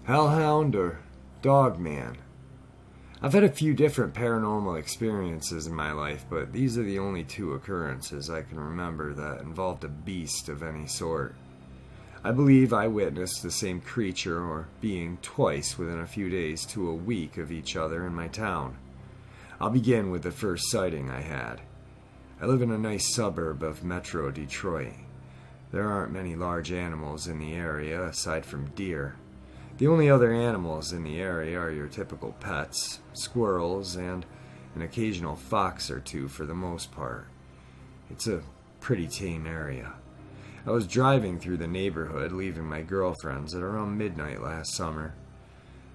HELLHOUND or Dogman. I've had a few different paranormal experiences in my life, but these are the only two occurrences I can remember that involved a beast of any sort. I believe I witnessed the same creature or being twice within a few days to a week of each other in my town. I'll begin with the first sighting I had. I live in a nice suburb of Metro Detroit. There aren't many large animals in the area aside from deer. The only other animals in the area are your typical pets, squirrels, and an occasional fox or two for the most part. It's a pretty tame area. I was driving through the neighborhood, leaving my girlfriends at around midnight last summer.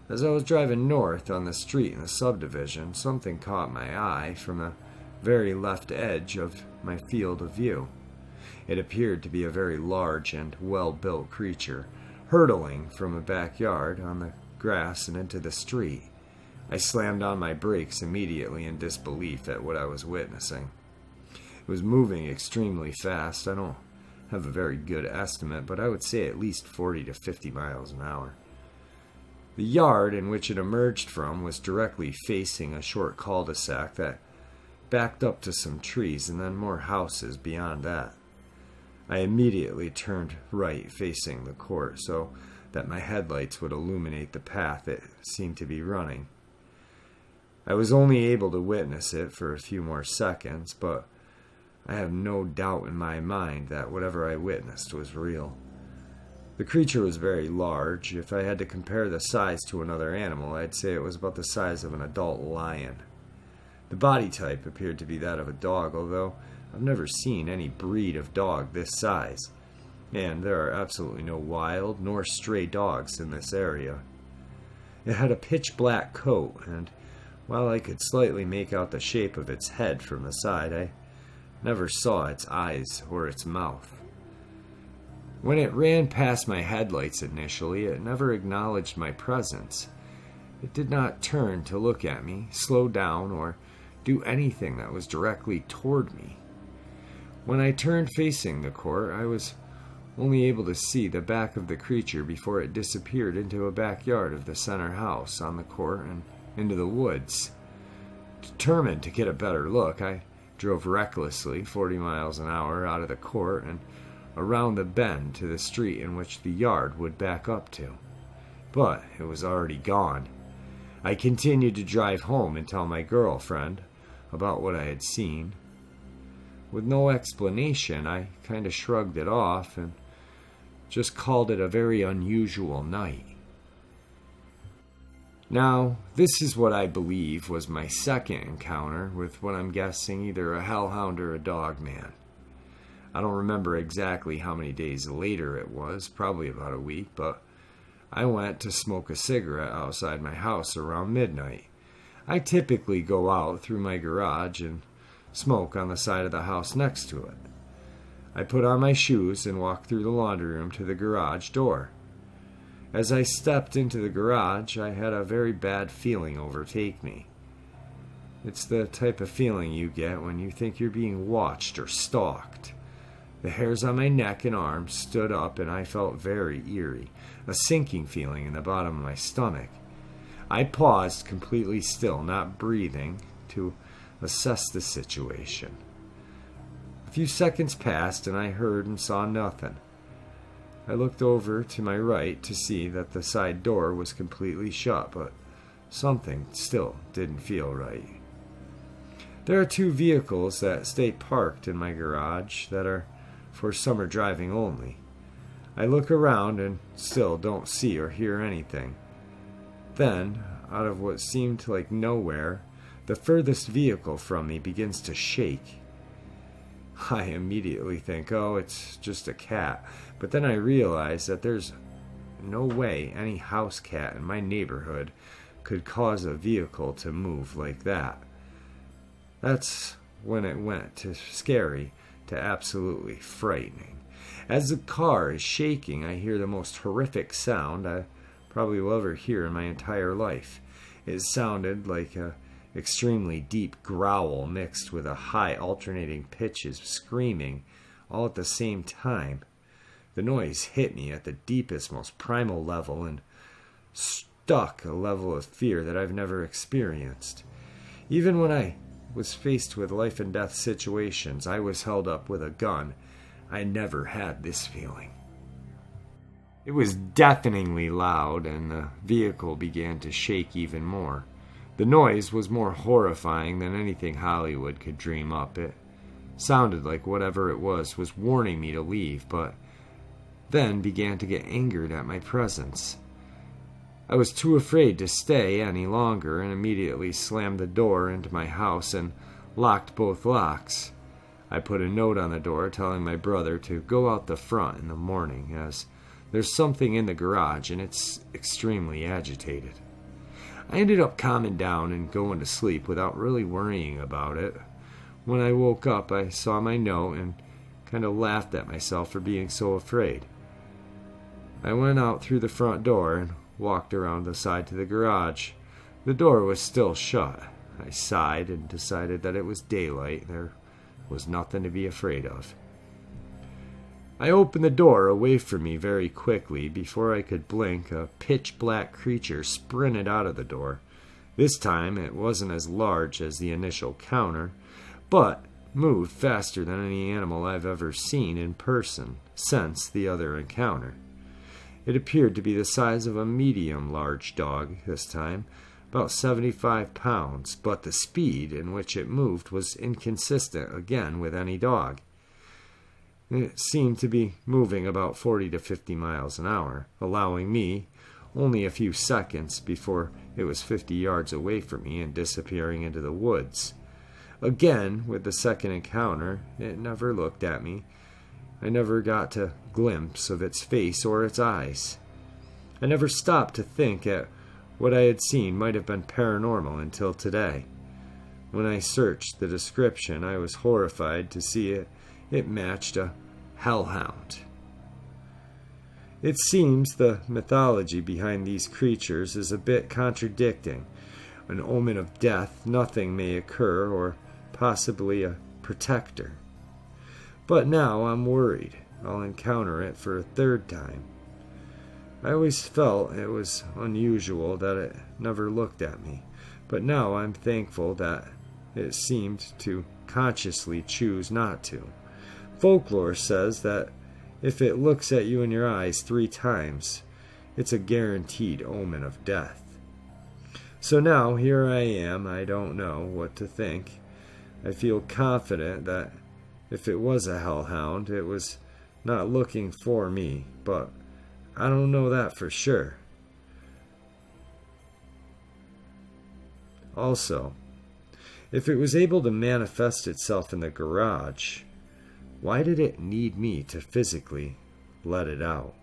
As I was driving north on the street in the subdivision, something caught my eye from the very left edge of my field of view. It appeared to be a very large and well-built creature, hurtling from a backyard on the grass and into the street. I slammed on my brakes immediately in disbelief at what I was witnessing. It was moving extremely fast. I don't have a very good estimate, but I would say at least 40 to 50 miles an hour. The yard in which it emerged from was directly facing a short cul-de-sac that backed up to some trees and then more houses beyond that. I immediately turned right facing the court so that my headlights would illuminate the path it seemed to be running. I was only able to witness it for a few more seconds, but I have no doubt in my mind that whatever I witnessed was real. The creature was very large. If I had to compare the size to another animal, I'd say it was about the size of an adult lion. The body type appeared to be that of a dog, although I've never seen any breed of dog this size, and there are absolutely no wild nor stray dogs in this area. It had a pitch-black coat, and while I could slightly make out the shape of its head from the side, I never saw its eyes or its mouth. When it ran past my headlights initially, it never acknowledged my presence. It did not turn to look at me, slow down, or do anything that was directly toward me. When I turned facing the court, I was only able to see the back of the creature before it disappeared into a backyard of the center house on the court and into the woods. Determined to get a better look, I drove recklessly 40 miles an hour out of the court and around the bend to the street in which the yard would back up to. But it was already gone. I continued to drive home and tell my girlfriend about what I had seen. With no explanation, I kind of shrugged it off and just called it a very unusual night. Now, this is what I believe was my second encounter with what I'm guessing either a hellhound or a dogman. I don't remember exactly how many days later it was, probably about a week, but I went to smoke a cigarette outside my house around midnight. I typically go out through my garage and smoke on the side of the house next to it. I put on my shoes and walked through the laundry room to the garage door. As I stepped into the garage, I had a very bad feeling overtake me. It's the type of feeling you get when you think you're being watched or stalked. The hairs on my neck and arms stood up and I felt very eerie, a sinking feeling in the bottom of my stomach. I paused completely still, not breathing, to assess the situation. A few seconds passed and I heard and saw nothing. I looked over to my right to see that the side door was completely shut, but something still didn't feel right. There are two vehicles that stay parked in my garage that are for summer driving only. I look around and still don't see or hear anything. Then, out of what seemed like nowhere, the furthest vehicle from me begins to shake. I immediately think, oh, it's just a cat. But then I realize that there's no way any house cat in my neighborhood could cause a vehicle to move like that. That's when it went to scary to absolutely frightening. As the car is shaking, I hear the most horrific sound I probably will ever hear in my entire life. It sounded like a extremely deep growl mixed with a high alternating pitch of screaming all at the same time. The noise hit me at the deepest, most primal level, and struck a level of fear that I've never experienced. Even when I was faced with life and death situations, I was held up with a gun, I never had this feeling. It was deafeningly loud, and the vehicle began to shake even more. The noise was more horrifying than anything Hollywood could dream up. It sounded like whatever it was warning me to leave, but then began to get angered at my presence. I was too afraid to stay any longer and immediately slammed the door into my house and locked both locks. I put a note on the door telling my brother to go out the front in the morning, as there's something in the garage and it's extremely agitated. I ended up calming down and going to sleep without really worrying about it. When I woke up, I saw my note and kind of laughed at myself for being so afraid. I went out through the front door and walked around the side to the garage. The door was still shut. I sighed and decided that it was daylight. There was nothing to be afraid of. I opened the door away from me very quickly. Before I could blink, a pitch-black creature sprinted out of the door. This time it wasn't as large as the initial counter, but moved faster than any animal I've ever seen in person since the other encounter. It appeared to be the size of a medium-large dog this time, about 75 pounds, but the speed in which it moved was inconsistent again with any dog. It seemed to be moving about 40 to 50 miles an hour, allowing me only a few seconds before it was 50 yards away from me and disappearing into the woods. Again, with the second encounter, it never looked at me. I never got a glimpse of its face or its eyes. I never stopped to think at what I had seen might have been paranormal until today. When I searched the description, I was horrified to see it matched a hellhound. It seems the mythology behind these creatures is a bit contradicting. An omen of death, nothing may occur, or possibly a protector. But now I'm worried I'll encounter it for a third time. I always felt it was unusual that it never looked at me, but now I'm thankful that it seemed to consciously choose not to. Folklore says that if it looks at you in your eyes 3 times, it's a guaranteed omen of death. So now here I am. I don't know what to think. I feel confident that if it was a hellhound, it was not looking for me, but I don't know that for sure. Also, if it was able to manifest itself in the garage, why did it need me to physically let it out?